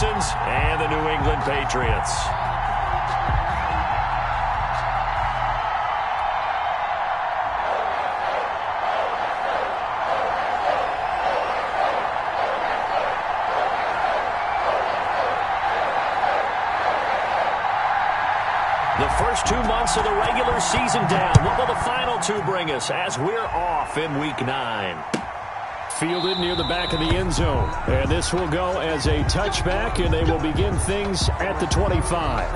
Texans and the New England Patriots. The first 2 months of the regular season down. What will the final 2 bring us as we're off in Week 9? Fielded near the back of the end zone. And this will go as a touchback, and they will begin things at the 25.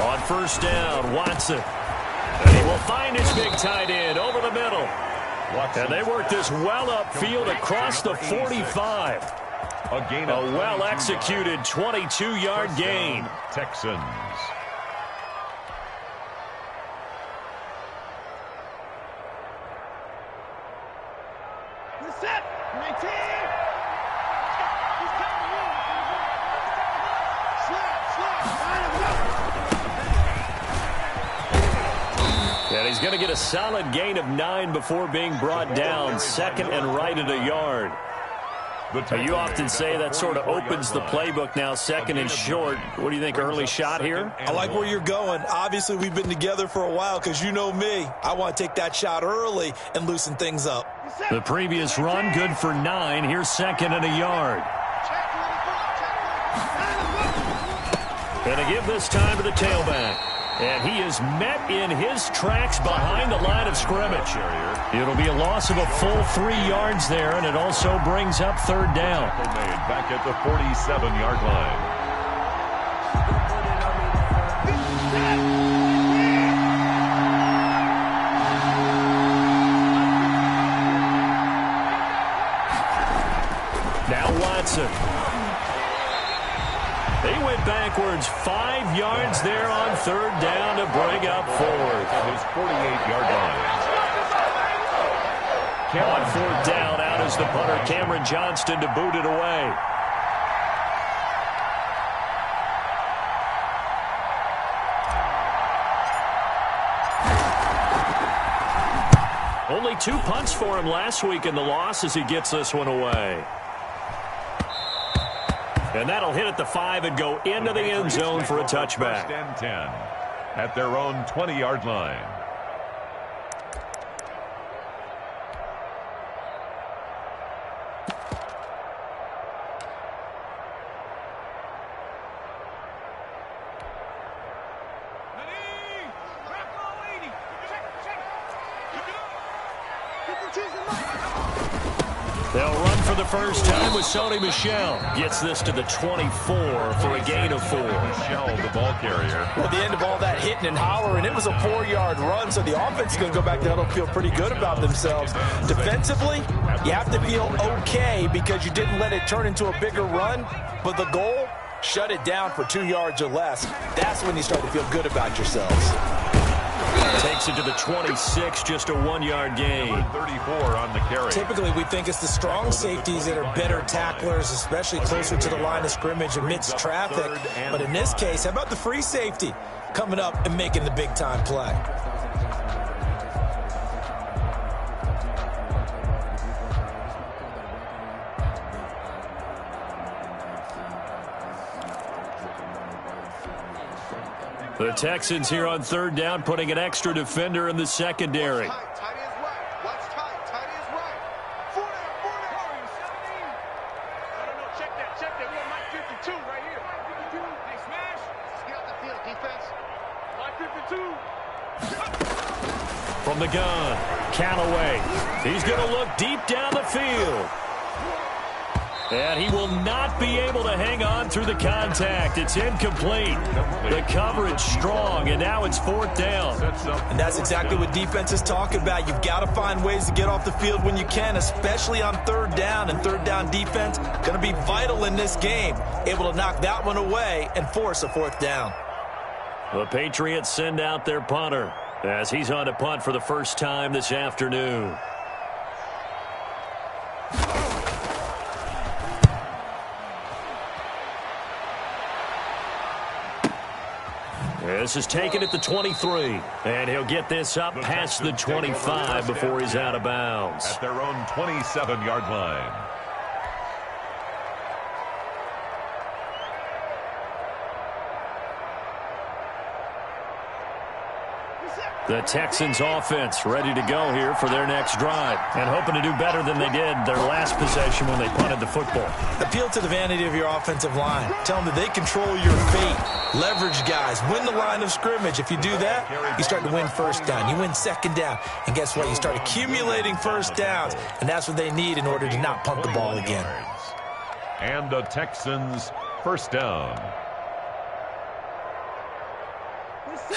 On first down, Watson. And he will find his big tight end over the middle. And they work this well upfield across the 45. A well-executed 22-yard gain. Texans. Set. 19. And he's going to get a solid gain of 9 before being brought down. Second and right at a yard. You often say that sort of opens the playbook now, second and short. What do you think, early shot here? I like where you're going. Obviously, we've been together for a while because you know me. I want to take that shot early and loosen things up. The previous run, good for 9. Here's second and a yard. Going to give this time to the tailback. And he is met in his tracks behind the line of scrimmage. It'll be a loss of a full 3 yards there, and it also brings up third down. Back at the 47-yard line. Now Watson. They went backwards 5 yards there on third down to bring up fourth. At his 48-yard line. On fourth down, out is the punter, Cameron Johnston, to boot it away. Only 2 punts for him last week in the loss as he gets this one away. And that'll hit at the 5 and go into the end zone for a touchback. First and 10 at their own 20-yard line. They'll run for the first time with Sony Michel. Gets this to the 24 for a gain of 4. Michel, the ball carrier. Well, at the end of all that hitting and hollering, it was a 4-yard run, so the offense is going to go back to huddle, feel pretty good about themselves. Defensively, you have to feel okay because you didn't let it turn into a bigger run, but the goal, shut it down for 2 yards or less. That's when you start to feel good about yourselves. Takes it to the 26, just a 1-yard gain. 34 on the carry. Typically, we think it's the strong safeties that are better tacklers, especially closer to the line of scrimmage amidst traffic. But in this case, how about the free safety coming up and making the big-time play? The Texans here on third down, putting an extra defender in the secondary. From the gun, Callaway. He's going to look deep down the field. And he will not be able to hang on through the contact. It's incomplete. The coverage strong, and now it's 4th down. And that's exactly what defense is talking about. You've got to find ways to get off the field when you can, especially on 3rd down. And 3rd down defense going to be vital in this game. Able to knock that one away and force a 4th down. The Patriots send out their punter as he's on to punt for the first time this afternoon. This is taken at the 23, and he'll get this up past the 25 before he's out of bounds. At their own 27-yard line. The Texans offense ready to go here for their next drive and hoping to do better than they did their last possession when they punted the football. Appeal to the vanity of your offensive line. Tell them that they control your fate. Leverage guys. Win the line of scrimmage. If you do that, you start to win 1st down. You win 2nd down. And guess what? You start accumulating 1st downs. And that's what they need in order to not punt the ball again. And the Texans 1st down.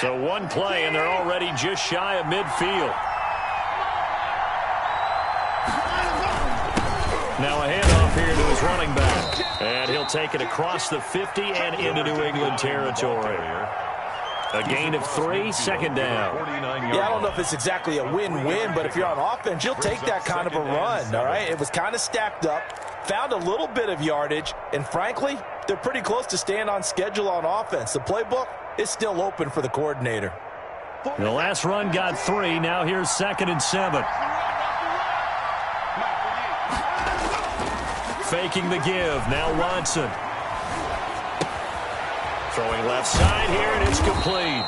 So one play, and they're already just shy of midfield. Now a handoff here to his running back. And he'll take it across the 50 and into New England territory. A gain of 3, 2nd down. Yeah, I don't know if it's exactly a win-win, but if you're on offense, you'll take that kind of a run, all right? It was kind of stacked up, found a little bit of yardage, and frankly, they're pretty close to staying on schedule on offense. The playbook is still open for the coordinator. The last run got 3. Now here's 2nd and 7. Faking the give. Now Watson. Throwing left side here, and it's complete.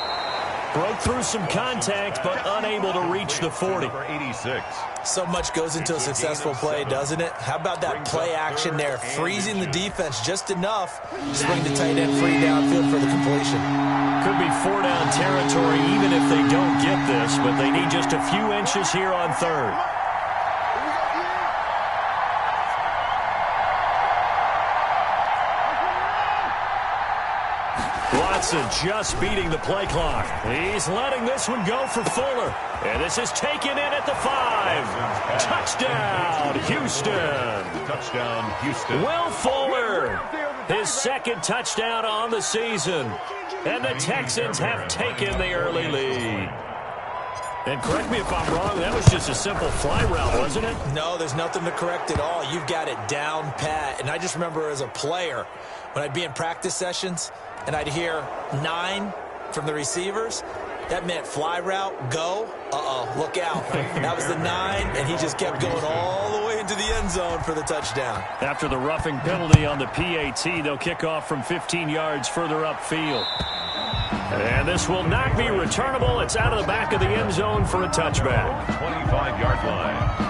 Broke through some contact, but unable to reach the 40. Number 86. So much goes into a successful play, doesn't it? How about that play action there? Freezing the defense just enough to bring the tight end free downfield for the completion. Could be 4-down territory even if they don't get this, but they need just a few inches here on 3rd. Watson just beating the play clock. He's letting this one go for Fuller. And this is taken in at the 5. Touchdown, Houston. Touchdown, Houston. Will Fuller, his 2nd touchdown on the season. And the Texans have taken the early lead. And correct me if I'm wrong, that was just a simple fly route, wasn't it? No, there's nothing to correct at all. You've got it down pat. And I just remember as a player, when I'd be in practice sessions, and I'd hear 9 from the receivers, that meant fly route, go, look out. That was the 9, and he just kept going all the way into the end zone for the touchdown. After the roughing penalty on the PAT, they'll kick off from 15 yards further upfield. And this will not be returnable. It's out of the back of the end zone for a touchback. 25-yard line.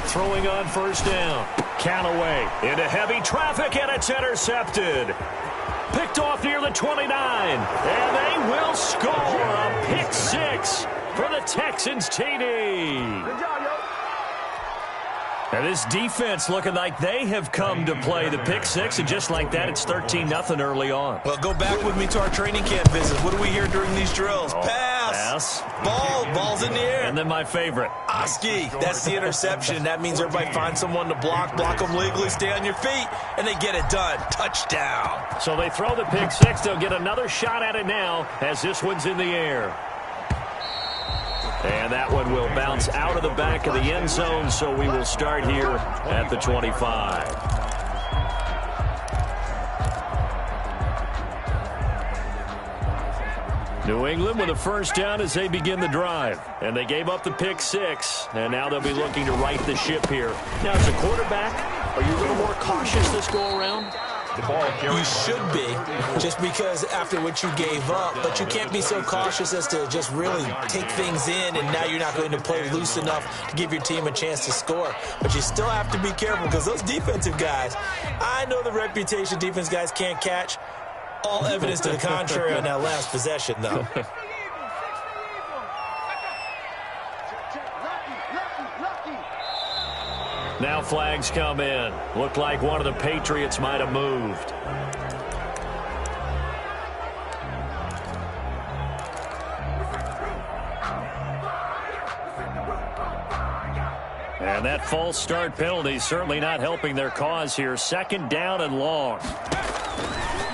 Throwing on 1st down. Callaway into heavy traffic, and it's intercepted. Picked off near the 29. And they will score a pick 6 for the Texans TD. Good job, yo. And this defense looking like they have come to play the pick 6, and just like that, it's 13-0 early on. Well, go back with me to our training camp visit. What do we hear during these drills? Pass. Ball's in the air. And then my favorite. Oski, that's the interception. That means everybody finds someone to block them legally, stay on your feet, and they get it done. Touchdown. So they throw the pick 6. They'll get another shot at it now as this one's in the air. And that one will bounce out of the back of the end zone, so we will start here at the 25. New England with a 1st down as they begin the drive. And they gave up the pick 6, and now they'll be looking to right the ship here. Now, as a quarterback, are you a little more cautious this go around? The ball carried. You should be, just because after what you gave up, but you can't be so cautious as to just really take things in, and now you're not going to play loose enough to give your team a chance to score. But you still have to be careful, because those defensive guys, I know the reputation defense guys can't catch. All evidence to the contrary on that last possession, though. Now flags come in. Looked like one of the Patriots might have moved. And that false start penalty certainly not helping their cause here. 2nd down and long.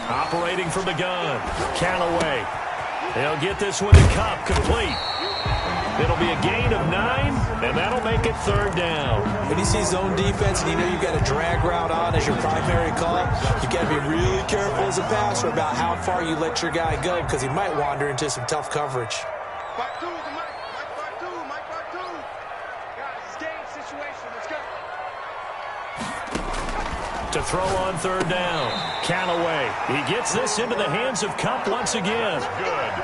Operating from the gun. Callaway. They'll get this one to Cup, complete. It'll be a gain of 9, and that'll make it 3rd down. When you see zone defense and you know you've got a drag route on as your primary call, you've got to be really careful as a passer about how far you let your guy go, because he might wander into some tough coverage. To throw on 3rd down. Callaway. He gets this into the hands of Cup once again. Good.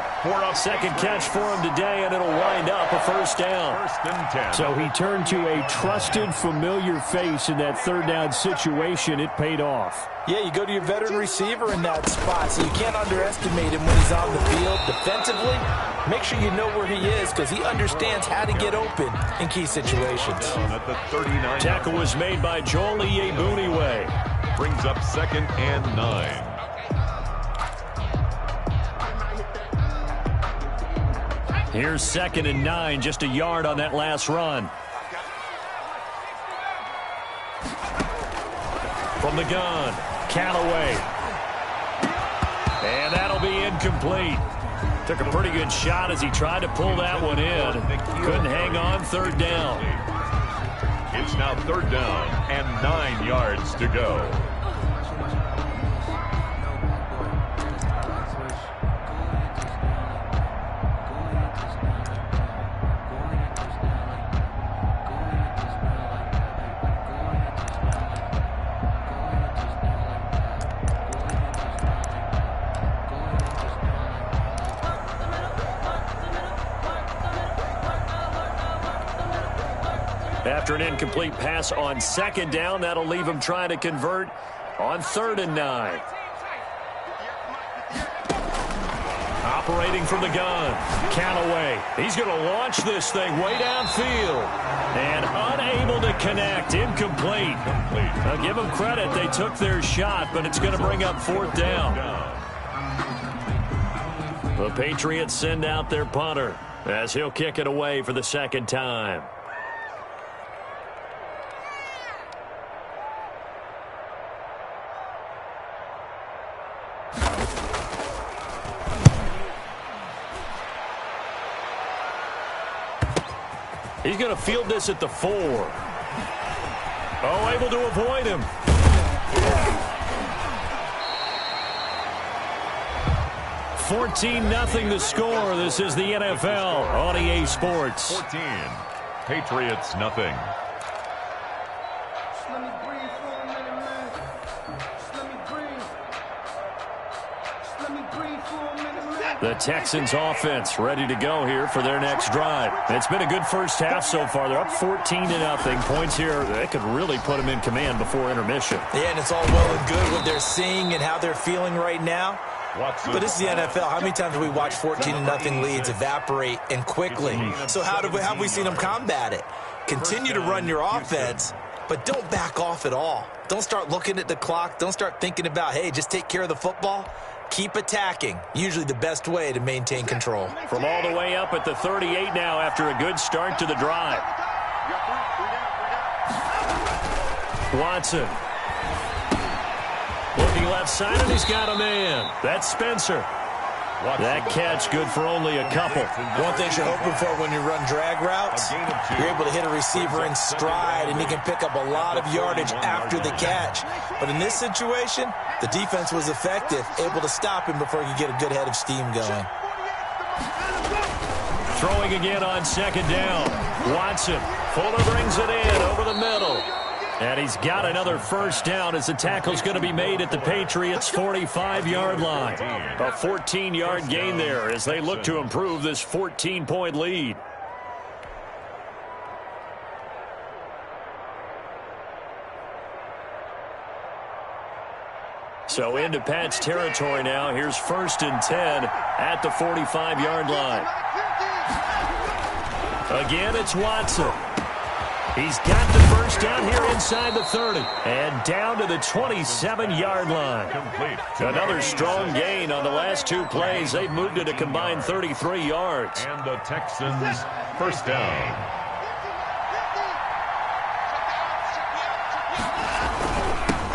2nd catch for him today, and it'll wind up a 1st down. 1st and 10. So he turned to a trusted, familiar face in that 3rd down situation. It paid off. Yeah, you go to your veteran receiver in that spot, so you can't underestimate him when he's on the field. Defensively, make sure you know where he is, because he understands how to get open in key situations. At the 39. Tackle was made by Joel Iyiegbuniwe. Brings up 2nd and 9. Here's 2nd and 9, just a yard on that last run. From the gun, Callaway. And that'll be incomplete. Took a pretty good shot as he tried to pull that one in. Couldn't hang on. 3rd down. It's now 3rd down and 9 yards to go. After an incomplete pass on 2nd down, that'll leave him trying to convert on 3rd and 9. Operating from the gun, Callaway. He's going to launch this thing way downfield. And unable to connect, incomplete. Now give them credit, they took their shot, but it's going to bring up 4th down. The Patriots send out their punter as he'll kick it away for the 2nd time. He's going to field this at the 4. Oh, able to avoid him. $14-0 the score. This is the NFL on EA Sports. 14. Patriots nothing. The Texans offense ready to go here for their next drive. It's been a good first half so far. They're up 14-0. Points here, they could really put them in command before intermission. Yeah, and it's all well and good what they're seeing and how they're feeling right now. But this is the NFL. How many times have we watched 14-0 leads evaporate and quickly? So how have we seen them combat it? Continue to run your offense, but don't back off at all. Don't start looking at the clock. Don't start thinking about, hey, just take care of the football. Keep attacking. Usually the best way to maintain control. From all the way up at the 38 now after a good start to the drive. Watson. Looking left side, and he's got a man. That's Spencer. That catch good for only a couple. One thing you're hoping for when you run drag routes, you're able to hit a receiver in stride, and he can pick up a lot of yardage after the catch. But in this situation, the defense was effective, able to stop him before he could get a good head of steam going. Throwing again on 2nd down. Watson. Fuller brings it in over the middle. And he's got another first down as the tackle's going to be made at the Patriots' 45-yard line. A 14-yard gain there as they look to improve this 14-point lead. So into Pat's territory now. Here's 1st and 10 at the 45-yard line. Again, it's Watson. He's got the first down here inside the 30. And down to the 27-yard line. Another strong gain on the last 2 plays. They've moved it a combined 33 yards. And the Texans first down.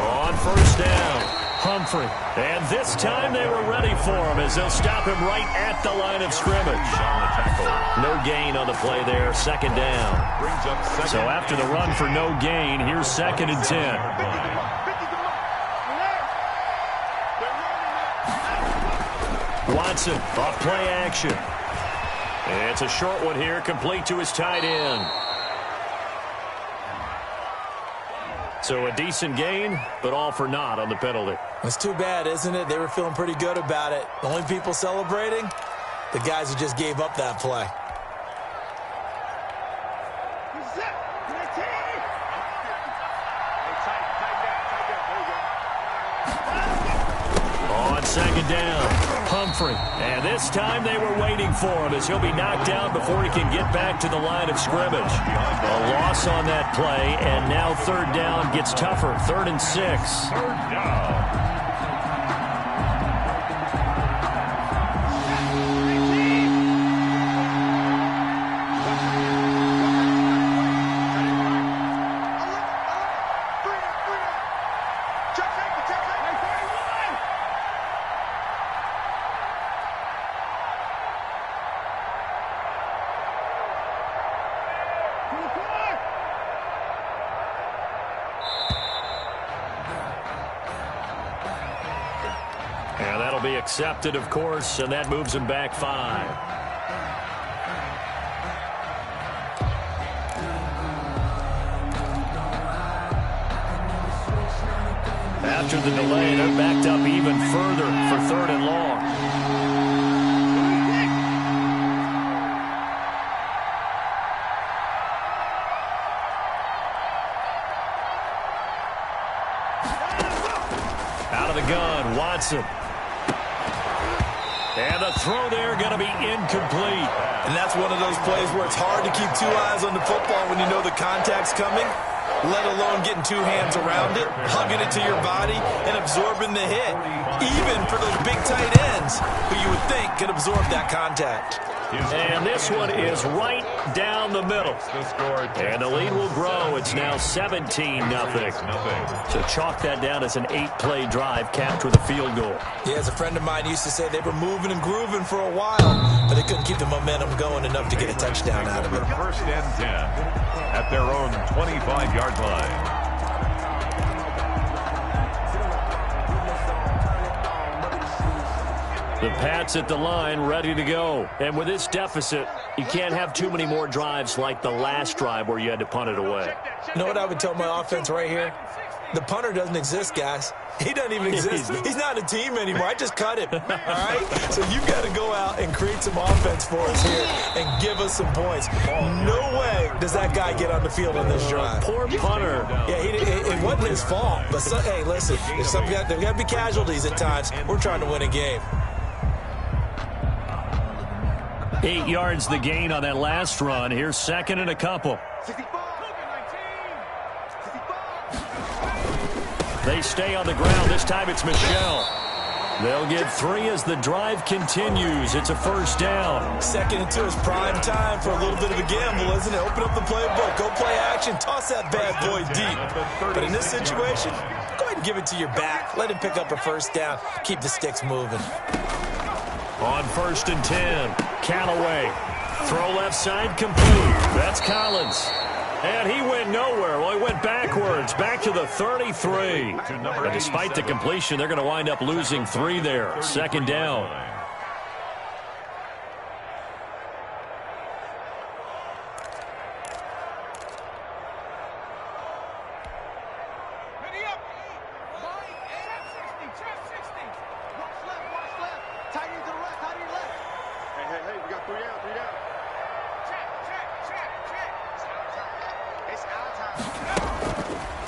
On first down, Humphrey. And this time they were ready for him as they'll stop him right at the line of scrimmage. No gain on the play there, 2nd down. So after the run for no gain, here's 2nd and 10. Watson, off play action. It's a short one here, complete to his tight end. So a decent gain, but all for naught on the penalty. It's too bad, isn't it? They were feeling pretty good about it. The only people celebrating, the guys who just gave up that play. On 2nd down, Humphrey. And this time they were waiting for him as he'll be knocked out before he can get back to the line of scrimmage. A loss on that play, and now 3rd down gets tougher. 3rd and 6. 3rd down. And that'll be accepted, of course, and that moves him back 5. After the delay, they're backed up even further for 3rd and long. Out of the gun, Watson. And the throw there going to be incomplete. And that's one of those plays where it's hard to keep 2 eyes on the football when you know the contact's coming, let alone getting 2 hands around it, hugging it to your body, and absorbing the hit. Even for those big tight ends who you would think could absorb that contact. And this one is right down the middle. And the lead will grow. It's now 17-0. So chalk that down as an 8-play drive capped with a field goal. Yeah, as a friend of mine used to say, they were moving and grooving for a while, but they couldn't keep the momentum going enough to get a touchdown out of it. 1st and 10 at their own 25-yard line. The Pats at the line, ready to go. And with this deficit, you can't have too many more drives like the last drive where you had to punt it away. You know what I would tell my offense right here? The punter doesn't exist, guys. He doesn't even exist. He's not a team anymore. I just cut him. All right? So you've got to go out and create some offense for us here and give us some points. No way does that guy get on the field on this drive. Poor punter. Yeah, it wasn't his fault. But, hey, listen, there's got to be casualties at times. We're trying to win a game. 8 yards the gain on that last run. Here's 2nd and a couple. They stay on the ground. This time it's Michel. They'll get 3 as the drive continues. It's a 1st down. 2nd and 2 is prime time for a little bit of a gamble, isn't it? Open up the playbook. Go play action. Toss that bad boy deep. But in this situation, go ahead and give it to your back. Let him pick up a 1st down. Keep the sticks moving. On 1st and 10, Callaway. Throw left side complete. That's Collins. And he went nowhere. Well, he went backwards, back to the 33. And despite the completion, they're going to wind up losing 3 there. 2nd down.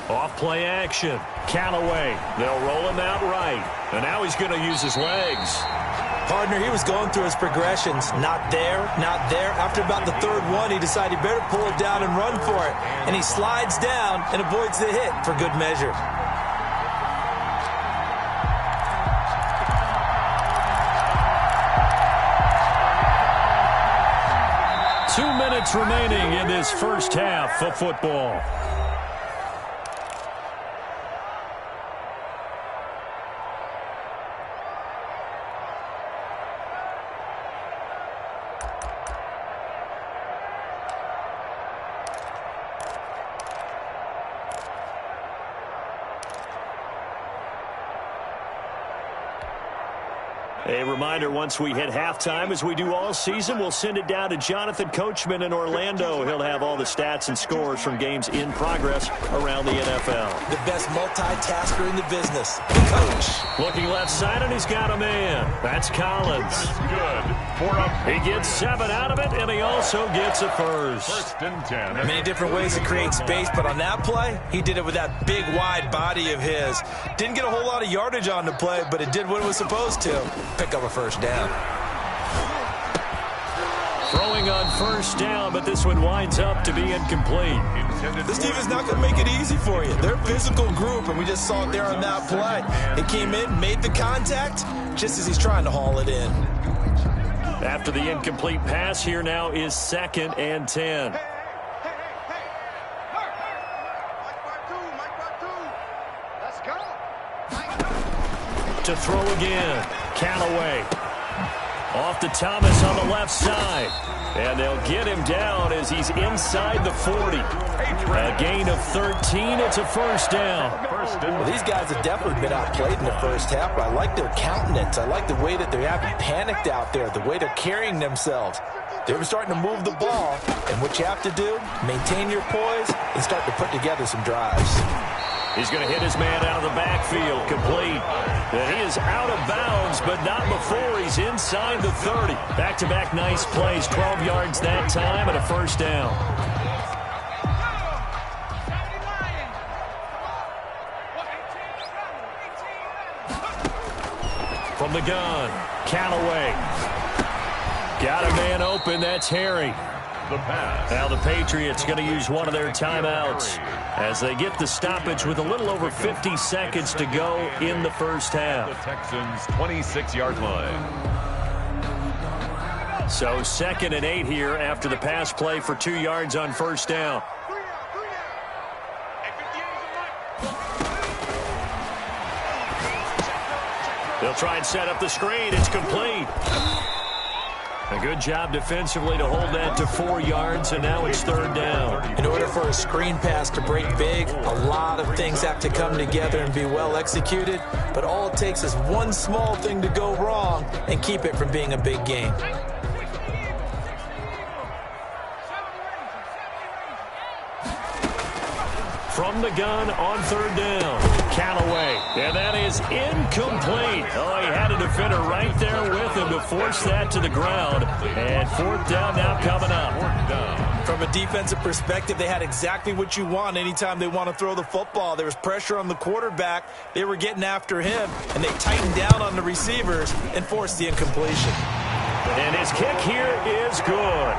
Off play action. Callaway. They'll roll him out right. And now he's going to use his legs. Partner, he was going through his progressions. Not there, not there. After about the third one, he decided he better pull it down and run for it. And he slides down and avoids the hit for good measure. Two minutes remaining in this first half of football. A reminder, once we hit halftime, as we do all season, we'll send it down to Jonathan Coachman in Orlando. He'll have all the stats and scores from games in progress around the NFL. The best multitasker in the business, the coach. Looking left side, and he's got a man. That's Collins. Good. He gets 7 out of it, and he also gets a first. First and 10. Many different ways to create space, but on that play, he did it with that big, wide body of his. Didn't get a whole lot of yardage on the play, but it did what it was supposed to. Pick up a first down. Throwing on first down, but this one winds up to be incomplete. This team is not going to make it easy for you. They're a physical group, and we just saw it there on that play. He came in, made the contact, just as he's trying to haul it in. After the incomplete pass, here now is 2nd and 10. To throw again. Callaway. Off to Thomas on the left side. And they'll get him down as he's inside the 40. A gain of 13. It's a first down. Well, these guys have definitely been outplayed in the first half, but I like their countenance. I like the way that they haven't panicked out there, the way they're carrying themselves. They're starting to move the ball, and what you have to do, maintain your poise and start to put together some drives. He's going to hit his man out of the backfield, complete. And he is out of bounds, but not before he's inside the 30. Back-to-back nice plays, 12 yards that time, and a first down. From the gun, Callaway. Got a man open, that's Harry. The pass. Now the Patriots going to use one of their timeouts as they get the stoppage with a little over 50 seconds to go in the first half. The Texans' 26-yard line. So 2nd and 8 here after the pass play for 2 yards on first down. They'll try and set up the screen. It's complete. A good job defensively to hold that to 4 yards, and now it's 3rd down. In order for a screen pass to break big, a lot of things have to come together and be well executed, but all it takes is one small thing to go wrong and keep it from being a big game. From the gun on 3rd down, Callaway, and that is incomplete. Oh, he had a defender right there with him to force that to the ground, and 4th down now coming up. From a defensive perspective, they had exactly what you want anytime they want to throw the football. There was pressure on the quarterback. They were getting after him, and they tightened down on the receivers and forced the incompletion. And his kick here is good.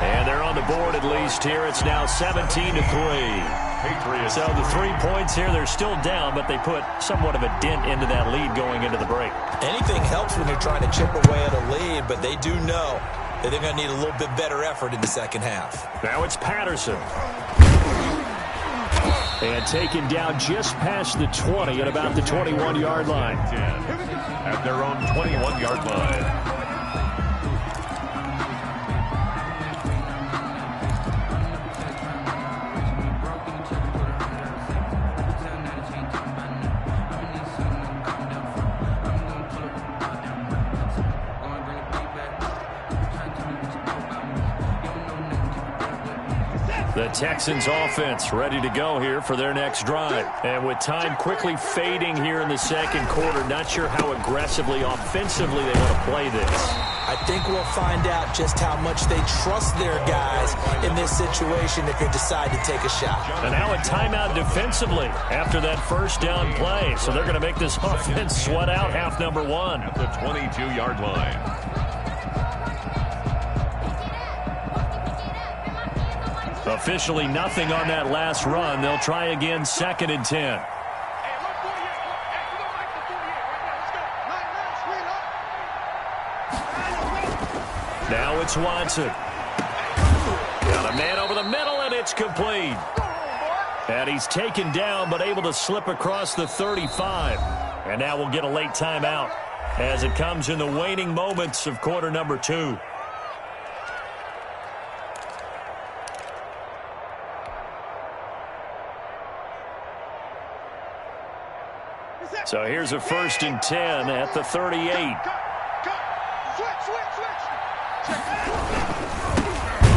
And they're on the board at least here. It's now 17-3. Patriots. So the 3 points here, they're still down, but they put somewhat of a dent into that lead going into the break. Anything helps when you're trying to chip away at a lead, but they do know that they're going to need a little bit better effort in the second half. Now it's Patterson. And taken down just past the 20 at about the 21-yard line. 10 at their own 21-yard line. The Texans offense ready to go here for their next drive. And with time quickly fading here in the second quarter, not sure how aggressively, offensively they want to play this. I think we'll find out just how much they trust their guys in this situation if they decide to take a shot. And now a timeout defensively after that first down play. So they're going to make this offense sweat out half number one. At the 22-yard line. Officially nothing on that last run. They'll try again, 2nd and 10. Now it's Watson. Got a man over the middle, and it's complete. And he's taken down, but able to slip across the 35. And now we'll get a late timeout as it comes in the waning moments of quarter number 2. So here's a 1st and 10 at the 38. And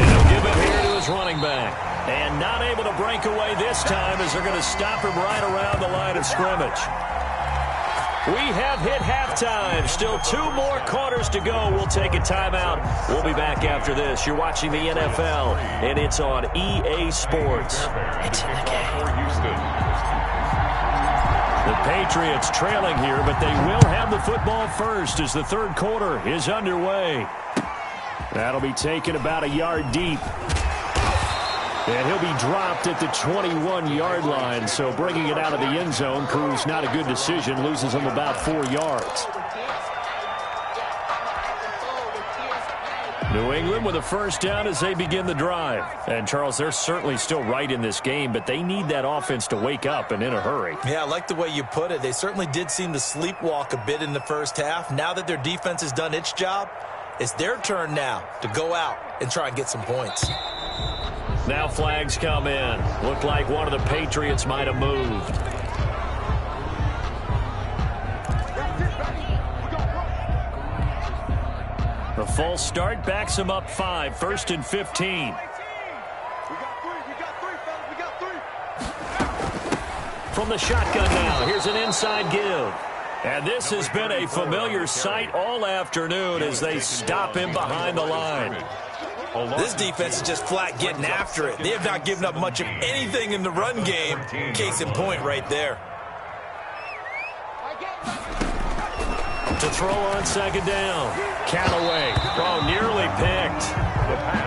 he'll give it here to his running back. And not able to break away this time as they're going to stop him right around the line of scrimmage. We have hit halftime. Still 2 more quarters to go. We'll take a timeout. We'll be back after this. You're watching the NFL, and it's on EA Sports. It's in the game. The Patriots trailing here, but they will have the football first as the third quarter is underway. That'll be taken about a yard deep. And he'll be dropped at the 21-yard line, so bringing it out of the end zone proves not a good decision, loses him about 4 yards. New England with a first down as they begin the drive. And, Charles, they're certainly still right in this game, but they need that offense to wake up and in a hurry. Yeah, I like the way you put it. They certainly did seem to sleepwalk a bit in the first half. Now that their defense has done its job, it's their turn now to go out and try and get some points. Now flags come in. Looked like one of the Patriots might have moved. The false start backs him up 5, 1st and 15. From the shotgun now, here's an inside give. And this has been a familiar sight all afternoon as they stop him behind the line. This defense is just flat getting after it. They have not given up much of anything in the run game. Case in point right there. To throw on 2nd down. Callaway. Oh, nearly picked.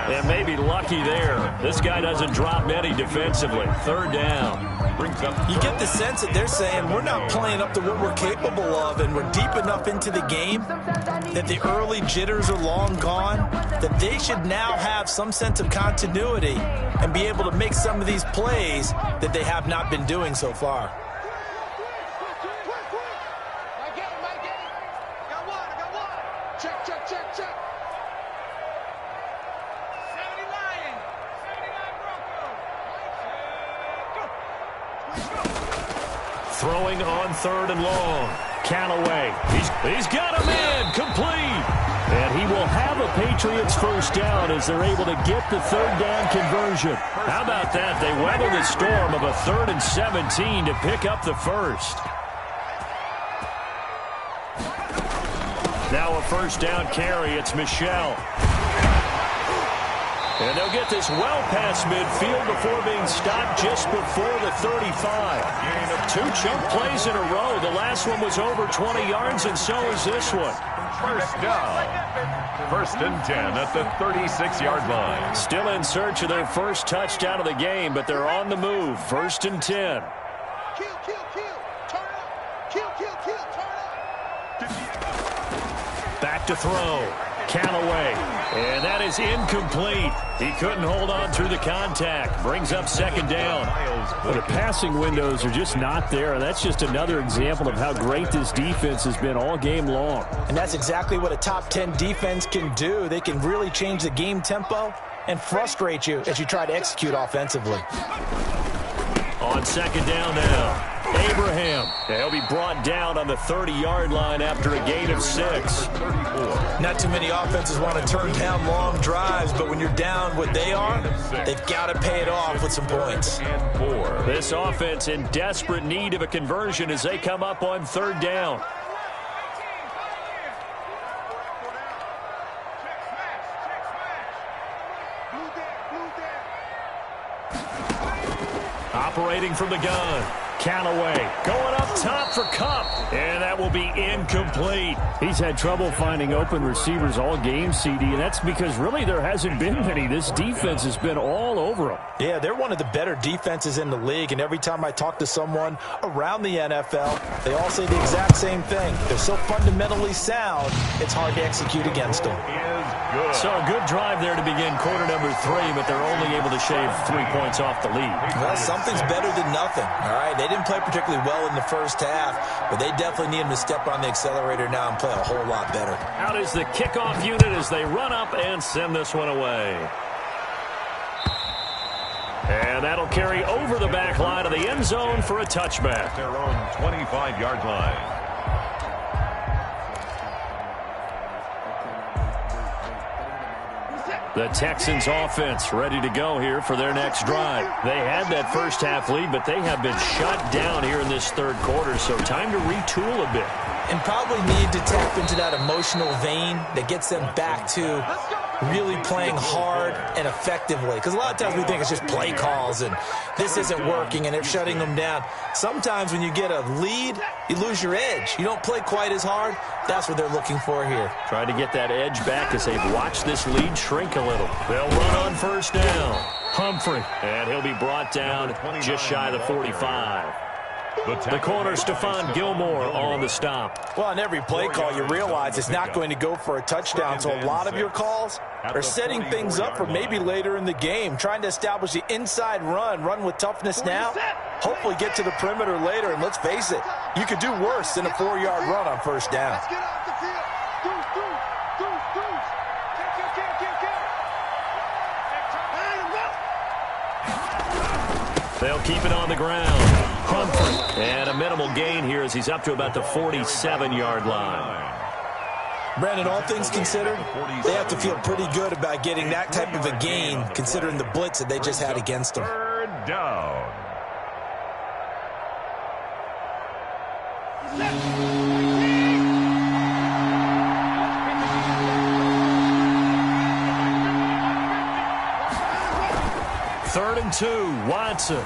And maybe lucky there. This guy doesn't drop many defensively. 3rd down. You get the sense that they're saying we're not playing up to what we're capable of, and we're deep enough into the game that the early jitters are long gone, that they should now have some sense of continuity and be able to make some of these plays that they have not been doing so far. Throwing on 3rd and long. Callaway. He's got a man complete. And he will have a Patriots first down as they're able to get the 3rd down conversion. How about that? They weather the storm of a 3rd and 17 to pick up the first. Now a first down carry. It's Michel. And they'll get this well past midfield before being stopped just before the 35. 2 chunk plays in a row. The last one was over 20 yards, and so is this one. First down. 1st and 10 at the 36-yard line. Still in search of their first touchdown of the game, but they're on the move. 1st and 10. Back to throw. Callaway. And that is incomplete. He couldn't hold on through the contact. Brings up 2nd down. But the passing windows are just not there. And that's just another example of how great this defense has been all game long. And that's exactly what a top 10 defense can do. They can really change the game tempo and frustrate you as you try to execute offensively. On 2nd down now. Abraham. He'll be brought down on the 30-yard line after a gain of 6. Not too many offenses want to turn down long drives, but when you're down what they are, they've got to pay it off with some points. This offense in desperate need of a conversion as they come up on 3rd down. Operating from the gun. Callaway going up top for Cup, and that will be incomplete. He's had trouble finding open receivers all game, CD, and that's because really there hasn't been many. This defense has been all over them. Yeah, they're one of the better defenses in the league, and every time I talk to someone around the NFL, they all say the exact same thing. They're so fundamentally sound, it's hard to execute against them. So a good drive there to begin quarter number 3, but they're only able to shave 3 points off the lead. Well, something's better than nothing, all right? They didn't play particularly well in the first half, but they definitely need them to step on the accelerator now and play a whole lot better. Out is the kickoff unit as they run up and send this one away. And that'll carry over the back line of the end zone for a touchback. Their own 25-yard line. The Texans offense ready to go here for their next drive. They had that first half lead, but they have been shut down here in this 3rd quarter, so time to retool a bit. And probably need to tap into that emotional vein that gets them back to really playing hard and effectively. Because a lot of times we think it's just play calls and this isn't working and they're shutting them down. Sometimes when you get a lead, you lose your edge. You don't play quite as hard. That's what they're looking for here. Trying to get that edge back as they've watched this lead shrink a little. They'll run on 1st down. Humphrey, and he'll be brought down just shy of the 45. The corner, Stephon Gilmore, on the stop. Well, on every play call, you realize it's not going to go for a touchdown, so a lot of your calls are setting things up for maybe later in the game, trying to establish the inside run with toughness now, hopefully get to the perimeter later, and let's face it, you could do worse than a 4-yard run on 1st down. They'll keep it on the ground. Humphrey, and a minimal gain here as he's up to about the 47-yard line. Brandon, all things considered, they have to feel pretty good about getting that type of a gain, considering the blitz that they just had against them. 3rd down. Third and 2, Watson.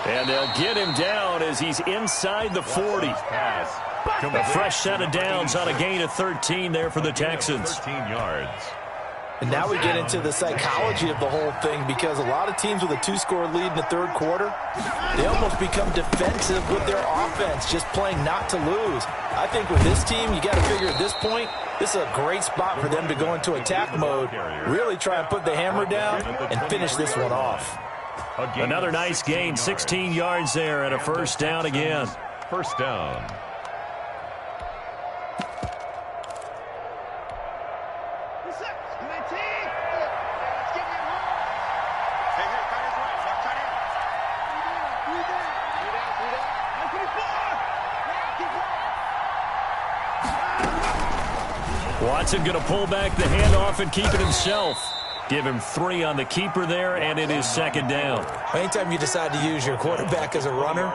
And they'll get him down as he's inside the 40. A fresh set of downs on a gain of 13 there for the Texans. 13 yards. And now we get into the psychology of the whole thing, because a lot of teams with a 2-score lead in the 3rd quarter, they almost become defensive with their offense, just playing not to lose. I think with this team, you got to figure at this point, this is a great spot for them to go into attack mode, really try and put the hammer down and finish this one off. Another nice gain, 16 yards there, and a 1st down again. 1st down. Watson going to pull back the handoff and keep it himself. Give him 3 on the keeper there, and it is 2nd down. Anytime you decide to use your quarterback as a runner,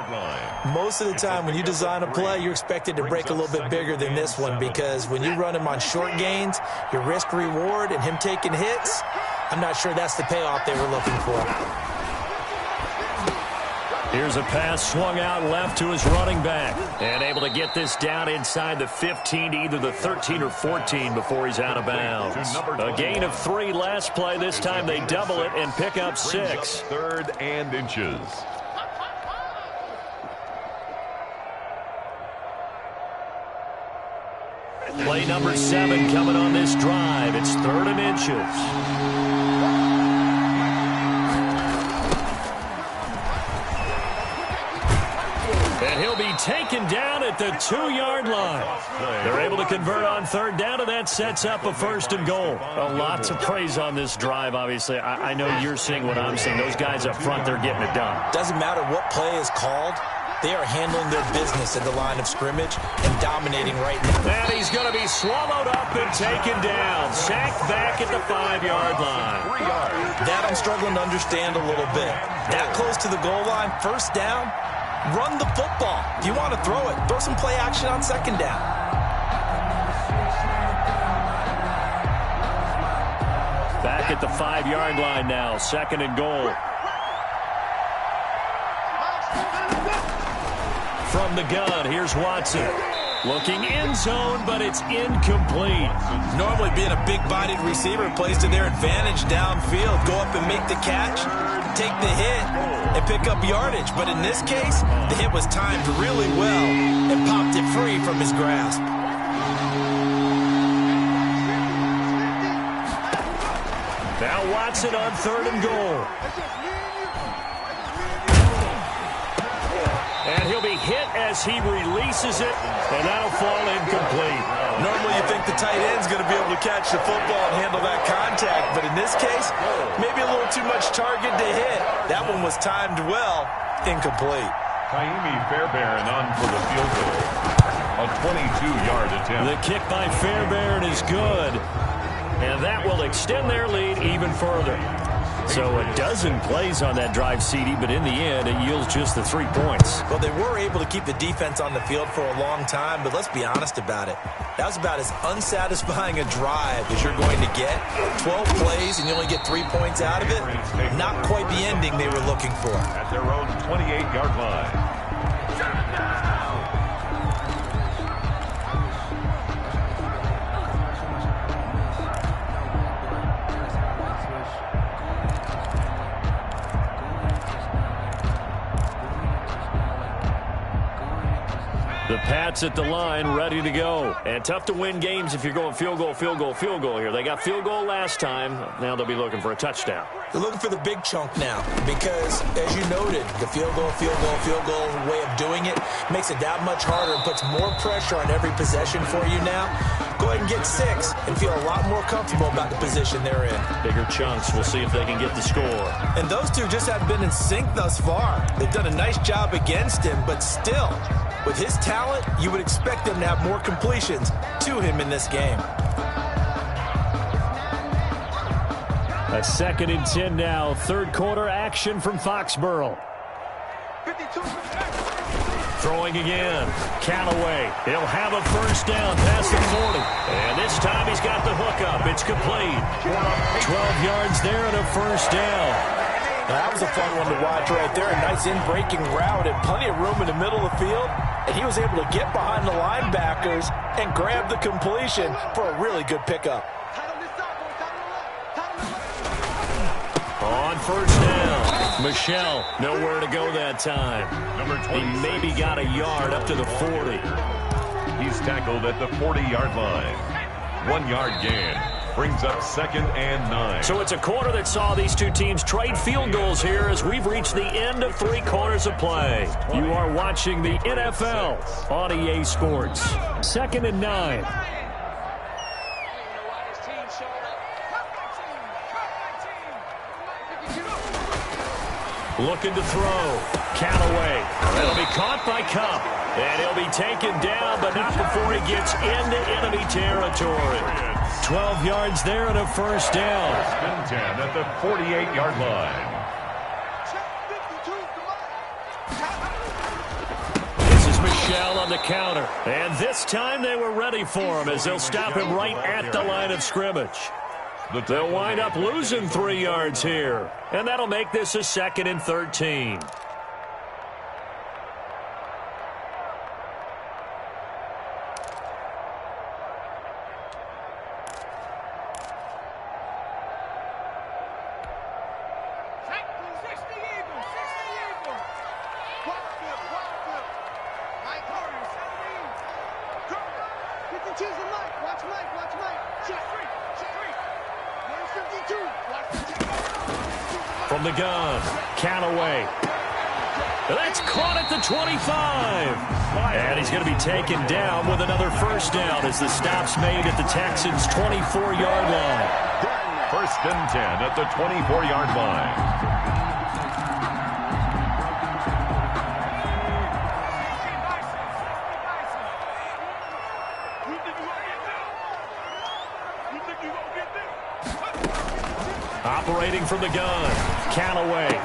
most of the time when you design a play, you're expected to break a little bit bigger than this one, because when you run him on short gains, your risk-reward and him taking hits, I'm not sure that's the payoff they were looking for. Here's a pass swung out left to his running back, and able to get this down inside the 15 to either the 13 or 14 before he's out of bounds. A gain of 3 last play. This time they double it and pick up 6. 3rd and inches. Play number 7 coming on this drive. It's 3rd and inches. And he'll be taken down at at the 2-yard line. They're able to convert on third down, and that sets up a 1st and goal. Well, lots of praise on this drive, obviously. I know you're seeing what I'm seeing. Those guys up front, they're getting it done. Doesn't matter what play is called. They are handling their business at the line of scrimmage and dominating right now. And he's going to be swallowed up and taken down. Sacked back at the 5-yard line. 3 yards. That I'm struggling to understand a little bit. That close to the goal line, 1st down, run the football. If you want to throw it, throw some play action on 2nd down. Back at the 5-yard line now, 2nd and goal. From the gun, here's Watson. Looking end zone, but it's incomplete. Normally being a big-bodied receiver plays to their advantage downfield. Go up and make the catch, take the hit, and pick up yardage. But in this case, the hit was timed really well and popped it free from his grasp. Now Watson on 3rd and goal. And he'll be hit as he releases it, and that'll fall incomplete. Normally you think the tight end's going to be able to catch the football and handle that contact, but in this case, maybe a little too much target to hit. That one was timed well, incomplete. Kaimi Fairbairn on for the field goal. A 22-yard attempt. The kick by Fairbairn is good, and that will extend their lead even further. So a dozen plays on that drive, CD, but in the end, it yields just the 3 points. Well, they were able to keep the defense on the field for a long time, but let's be honest about it. That was about as unsatisfying a drive as you're going to get. 12 plays and you only get 3 points out of it. Not quite the ending they were looking for. At their own 28-yard line. The Pats at the line, ready to go. And tough to win games if you're going field goal, field goal, field goal here. They got field goal last time. Now they'll be looking for a touchdown. They're looking for the big chunk now because, as you noted, the field goal way of doing it makes it that much harder and puts more pressure on every possession for you now. Go ahead and get 6 and feel a lot more comfortable about the position they're in. Bigger chunks. We'll see if they can get the score. And those two just haven't been in sync thus far. They've done a nice job against him, but still, with his talent, you would expect them to have more completions to him in this game. A 2nd and 10 now. 3rd quarter action from Foxborough. 52. Throwing again. Callaway. He'll have a 1st down past the 40. And this time he's got the hookup. It's complete. 12 yards there and a 1st down. Now, that was a fun one to watch right there. A nice in-breaking route and plenty of room in the middle of the field. And he was able to get behind the linebackers and grab the completion for a really good pickup. On 1st down, Michelle, nowhere to go that time. Number 20. He maybe got a yard up to the 40. He's tackled at the 40-yard line. 1 yard gain. Brings up 2nd and 9. So it's a quarter that saw these two teams trade field goals here as we've reached the end of 3 quarters of play. You are watching the NFL on EA Sports. 2nd and 9. Looking to throw. Callaway. It'll be caught by Cup. And he'll be taken down, but not before he gets into enemy territory. 12 yards there and a 1st down. 10 at the 48-yard line. This is Michelle on the counter. And this time they were ready for him as they'll stop him right at the line of scrimmage. They'll wind up losing 3 yards here. And that'll make this a 2nd and 13. From the gun, Callaway. That's caught at the 25. And he's going to be taken down with another first down as the stop's made at the Texans' 24-yard line. First and 10 at the 24-yard line. Operating from the gun, Callaway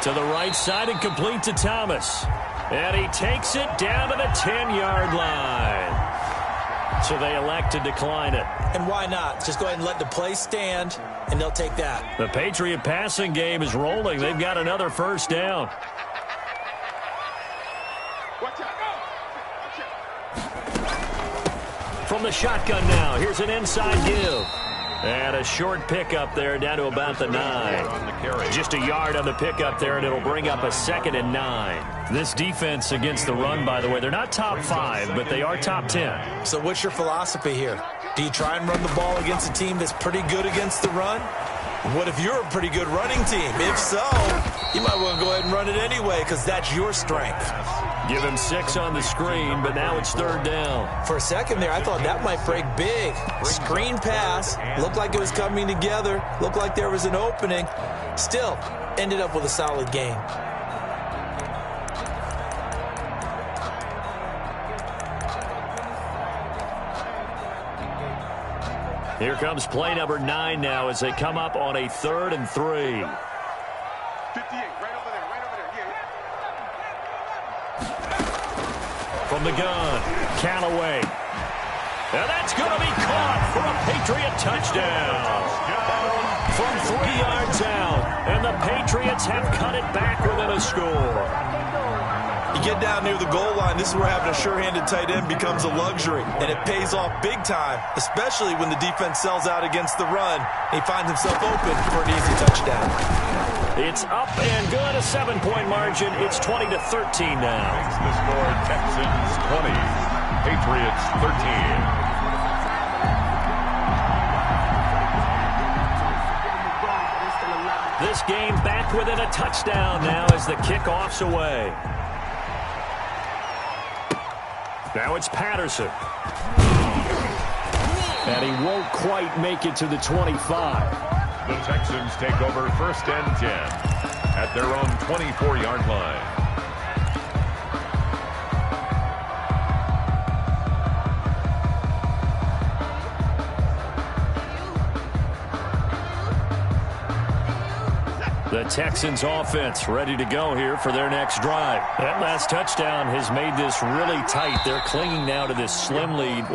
to the right side and complete to Thomas. And he takes it down to the 10-yard line. So they elect to decline it. And why not? Just go ahead and let the play stand, and they'll take that. The Patriot passing game is rolling. They've got another first down. From the shotgun now, here's an inside give. And a short pickup there down to about the 9. Just a yard on the pickup there, and it'll bring up a 2nd and 9. This defense against the run, by the way, they're not top 5, but they are top 10. So what's your philosophy here? Do you try and run the ball against a team that's pretty good against the run? What if you're a pretty good running team? If so, you might want to go ahead and run it anyway because that's your strength. Give him 6 on the screen, but now it's 3rd down. For a second there, I thought that might break big. Screen pass. Looked like it was coming together. Looked like there was an opening. Still, ended up with a solid game. Here comes play number 9 now as they come up on a 3rd and 3. 58, right over there, From the gun, Callaway. And that's going to be caught for a Patriot touchdown. From 3 yards out, and the Patriots have cut it back within a score. You get down near the goal line, this is where having a sure-handed tight end becomes a luxury, and it pays off big time, especially when the defense sells out against the run. He finds himself open for an easy touchdown. It's up and good, a 7-point margin. It's 20-13 now. Makes the score Texans 20, Patriots 13. This game back within a touchdown now as the kickoff's away. Now it's Patterson. And he won't quite make it to the 25. The Texans take over 1st and 10 at their own 24-yard line. The Texans offense ready to go here for their next drive. That last touchdown has made this really tight. They're clinging now to this slim lead.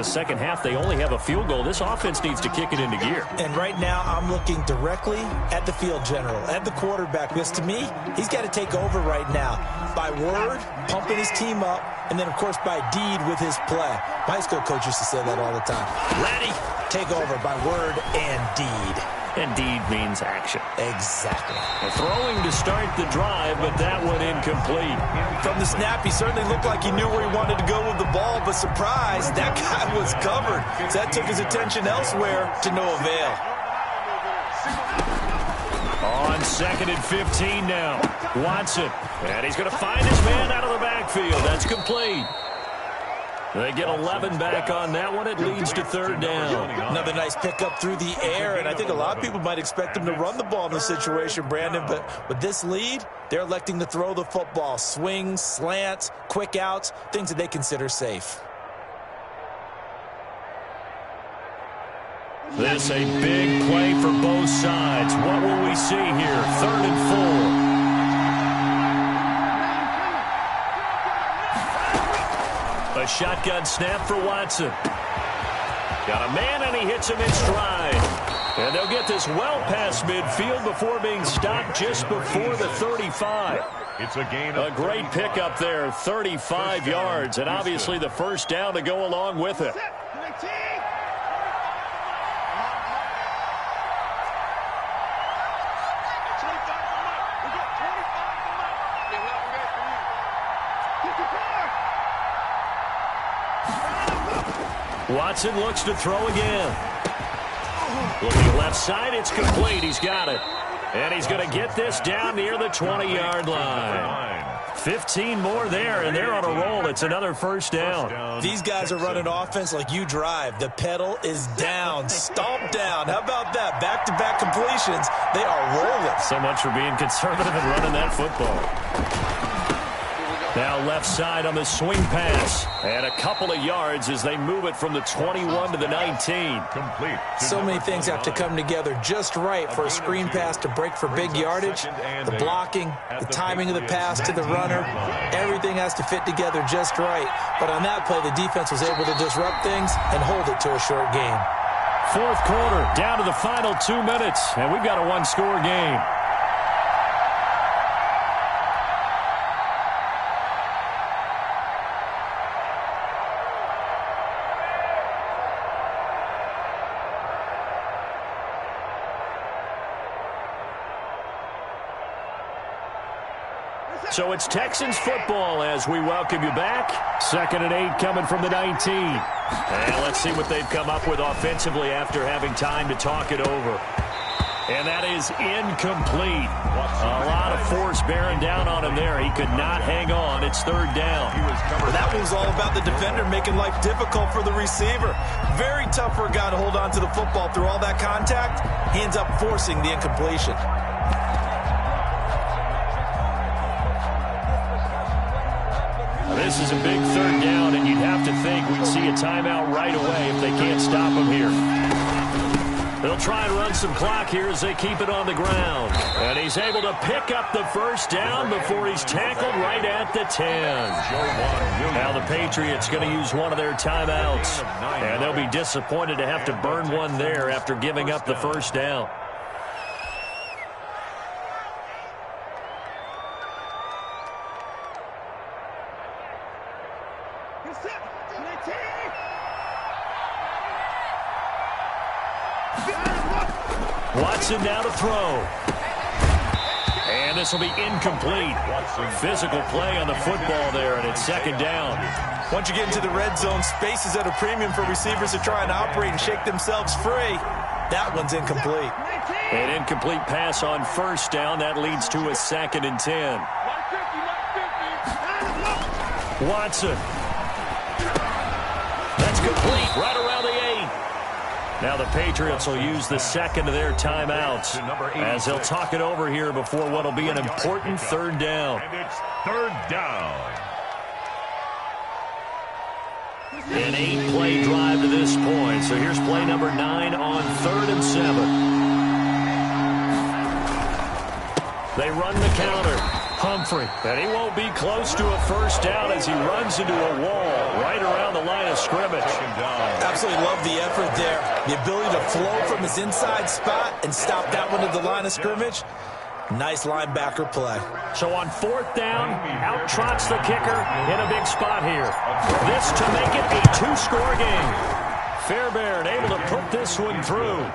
Second half, they only have a field goal. This offense needs to kick it into gear. And right now, I'm looking directly at the field general, at the quarterback, because to me, he's got to take over right now. By word, pumping his team up, and then, of course, by deed with his play. My high school coach used to say that all the time. Laddie, take over by word and deed. And deed means action. Exactly. Throwing to start the drive, but that one incomplete. From the snap, he certainly looked like he knew where he wanted to go with the ball, but surprise, that guy was covered. So that took his attention elsewhere to no avail. On 2nd and 15 now, Watson. And he's going to find his man out of the backfield. That's complete. They get 11 back on that one. It leads to 3rd down. Another nice pickup through the air, and I think a lot of people might expect them to run the ball in this situation, Brandon, but with this lead, they're electing to throw the football. Swings, slants, quick outs, things that they consider safe. This a big play for both sides. What will we see here? 3rd and 4. A shotgun snap for Watson. Got a man, and he hits him in stride. And they'll get this well past midfield before being stopped just before the 35. It's a gain. A great pickup there, 35 yards, and obviously the first down to go along with it. Watson looks to throw again. Looking left side, it's complete. He's got it. And he's going to get this down near the 20-yard line. 15 more there, and they're on a roll. It's another first down. These guys are running offense like you drive. The pedal is down, stomp down. How about that? Back-to-back completions. They are rolling. So much for being conservative and running that football. Now left side on the swing pass. And a couple of yards as they move it from the 21 to the 19. Complete. So many things have to come together just right for a screen pass to break for big yardage. The blocking, the timing of the pass to the runner, everything has to fit together just right. But on that play, the defense was able to disrupt things and hold it to a short game. Fourth quarter, down to the final 2 minutes, and we've got a one-score game. So it's Texans football as we welcome you back. 2nd and 8 coming from the 19. And let's see what they've come up with offensively after having time to talk it over. And that is incomplete. A lot of force bearing down on him there. He could not hang on. It's 3rd down. That one was all about the defender making life difficult for the receiver. Very tough for a guy to hold on to the football through all that contact. He ends up forcing the incompletion. This is a big 3rd down, and you'd have to think we'd see a timeout right away if they can't stop him here. They'll try and run some clock here as they keep it on the ground. And he's able to pick up the first down before he's tackled right at the 10. Now the Patriots going to use one of their timeouts. And they'll be disappointed to have to burn one there after giving up the first down. Watson now to throw. And this will be incomplete. Physical play on the football there, and it's 2nd down. Once you get into the red zone, space is at a premium for receivers to try and operate and shake themselves free. That one's incomplete. An incomplete pass on 1st down. That leads to a 2nd and 10. Watson. That's complete right around the 8. Now the Patriots will use the 2nd of their timeouts as they'll talk it over here before what will be an important 3rd down. And it's 3rd down. An 8-play drive to this point. So here's play number 9 on 3rd and 7. They run the counter. Humphrey, and he won't be close to a first down as he runs into a wall right around the line of scrimmage. Absolutely love the effort there. The ability to flow from his inside spot and stop that one at the line of scrimmage. Nice linebacker play. So on 4th down, out trots the kicker in a big spot here. This to make it a 2-score game. Fairbairn able to put this one through.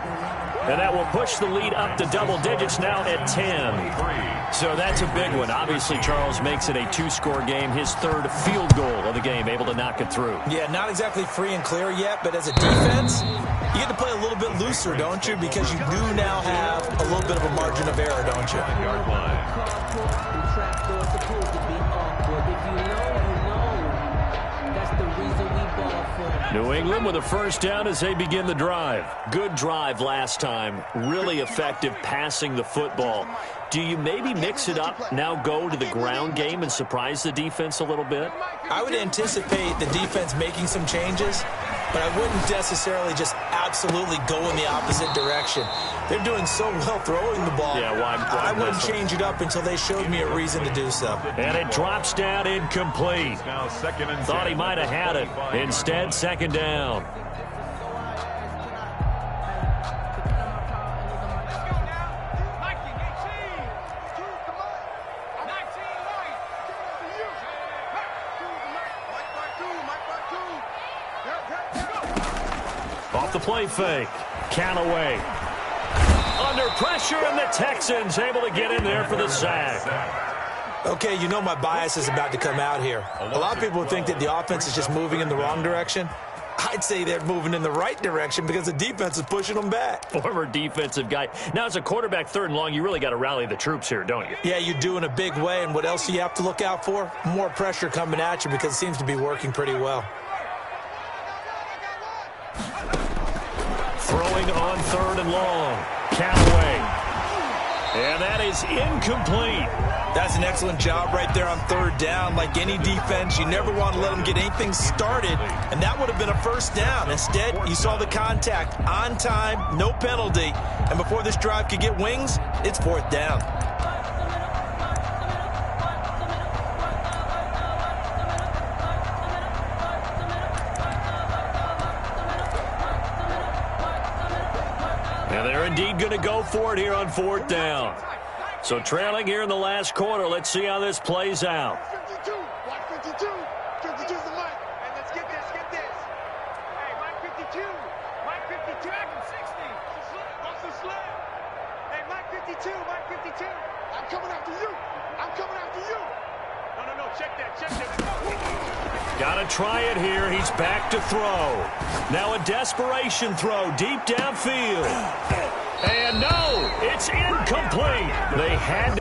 And that will push the lead up to double digits now at 10. So that's a big one. Obviously, Charles makes it a 2-score game. His 3rd field goal of the game, able to knock it through. Yeah, not exactly free and clear yet, but as a defense, you get to play a little bit looser, don't you? Because you do now have a little bit of a margin of error, don't you? New England with a first down as they begin the drive. Good drive last time. Really effective passing the football. Do you maybe mix it up, now go to the ground game and surprise the defense a little bit? I would anticipate the defense making some changes, but I wouldn't necessarily just absolutely go in the opposite direction. They're doing so well throwing the ball. Yeah, why I wouldn't change it up until they showed me a reason to do so. And it drops down incomplete. Now 2nd and 10. Thought he might have had it. Instead, 2nd down. Off the play fake. Count away. Under pressure, and the Texans able to get in there for the sack. Okay, you know my bias is about to come out here. A lot of people think that the offense is just moving in the wrong direction. I'd say they're moving in the right direction because the defense is pushing them back. Former defensive guy. Now, as a quarterback, 3rd and long, you really got to rally the troops here, don't you? Yeah, you do in a big way. And what else do you have to look out for? More pressure coming at you because it seems to be working pretty well. Throwing on 3rd and long. Callaway. And that is incomplete. That's an excellent job right there on 3rd down. Like any defense, you never want to let them get anything started, and that would have been a 1st down. Instead, you saw the contact on time, no penalty, and before this drive could get wings, it's 4th down. And they're indeed going to go for it here on 4th down. So trailing here in the last quarter. Let's see how this plays out. 52, 52, 52's the mic. And let's get this, get this. Hey, Mike 52, Mike 52. Back in 60. What's the slam? Hey, Mike 52, Mike 52. I'm coming after you. I'm coming after you. No, check that, check that. Got to try it here. He's back to throw. Now a desperation throw deep downfield. And no, it's incomplete. They had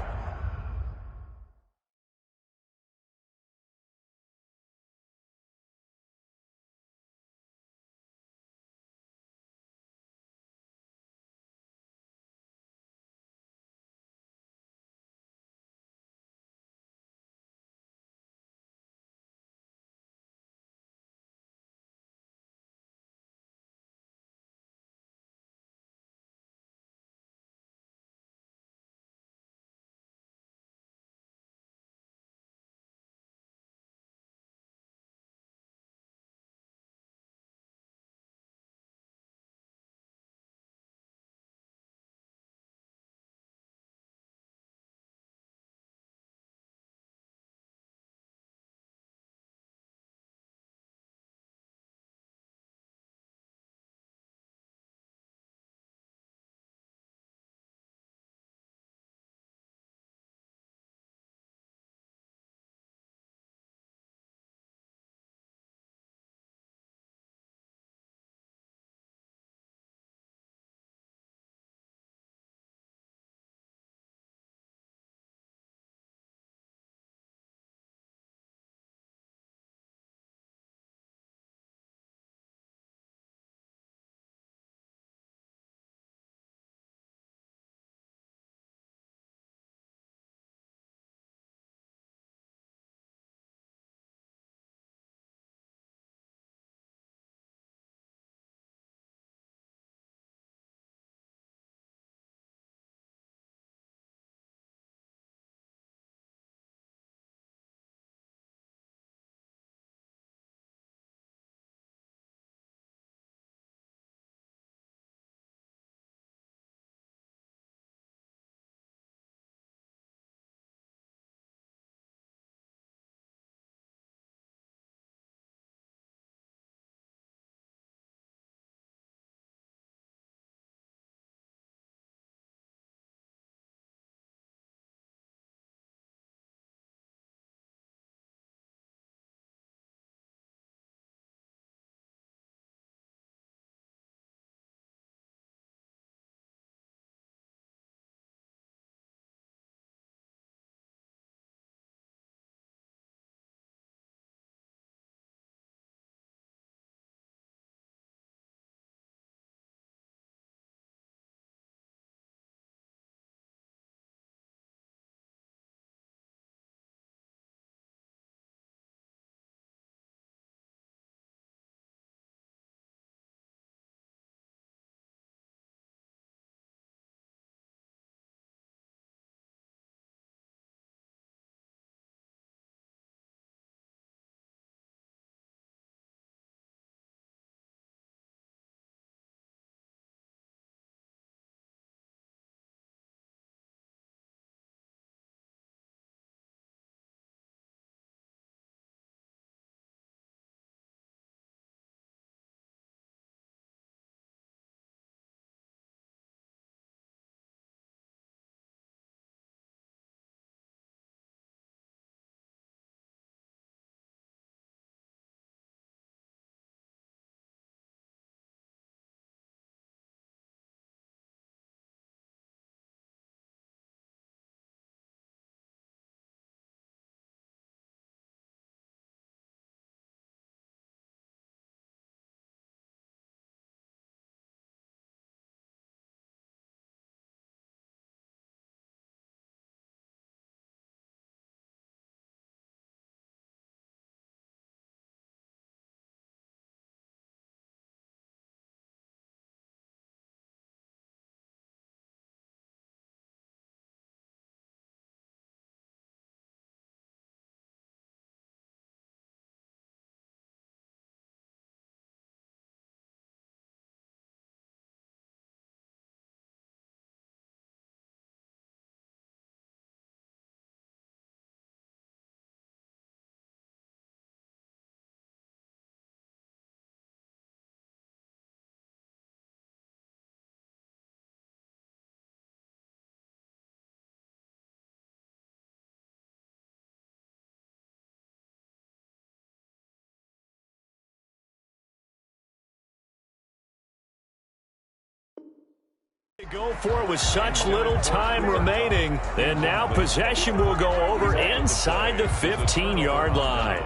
Go for it with such little time remaining, and now possession will go over inside the 15-yard line.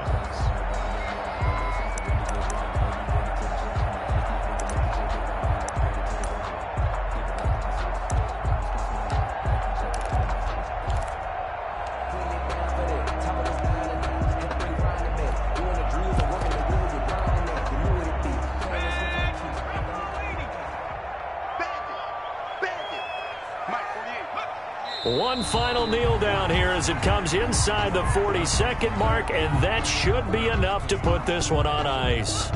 One final kneel down here as it comes inside the 40-second mark, and that should be enough to put this one on ice.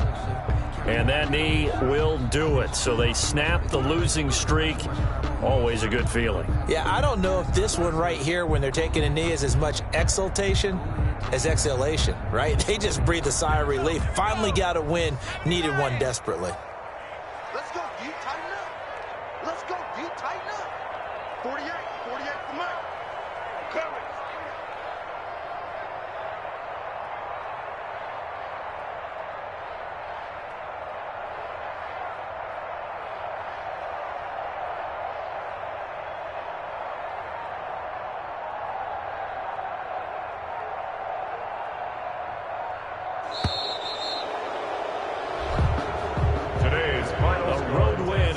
And that knee will do it. So they snap the losing streak. Always a good feeling. Yeah, I don't know if this one right here, when they're taking a knee, is as much exultation as exhalation, right? They just breathe a sigh of relief. Finally got a win. Needed one desperately. Let's go, D. Tighten up. Let's go, D. Tighten up. 48 for Mike. Courage.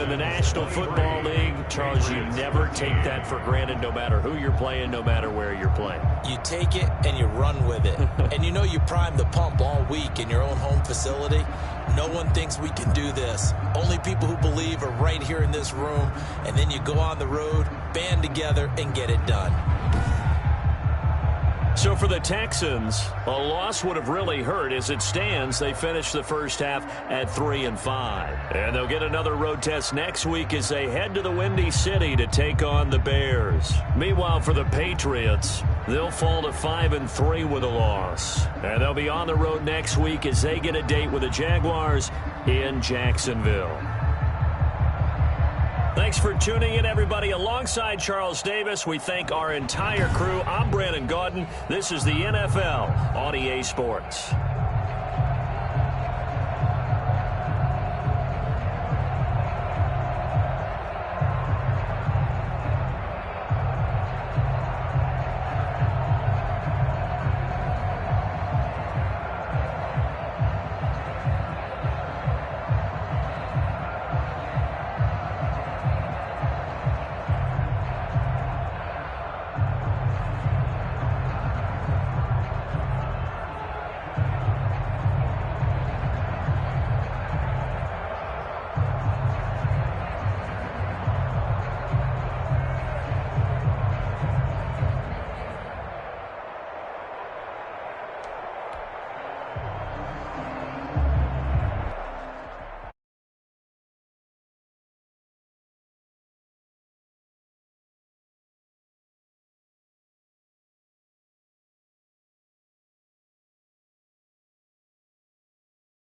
The National Football League, Charles, you never take that for granted no matter who you're playing, no matter where you're playing. You take it and you run with it. And you know you prime the pump all week in your own home facility. No one thinks we can do this. Only people who believe are right here in this room. And then you go on the road, band together, and get it done. So for the Texans, a loss would have really hurt. As it stands, they finished the first half at 3-5. And they'll get another road test next week as they head to the Windy City to take on the Bears. Meanwhile, for the Patriots, they'll fall to 5-3 with a loss. And they'll be on the road next week as they get a date with the Jaguars in Jacksonville. Thanks for tuning in, everybody. Alongside Charles Davis, we thank our entire crew. I'm Brandon Gaudin. This is the NFL on EA Sports.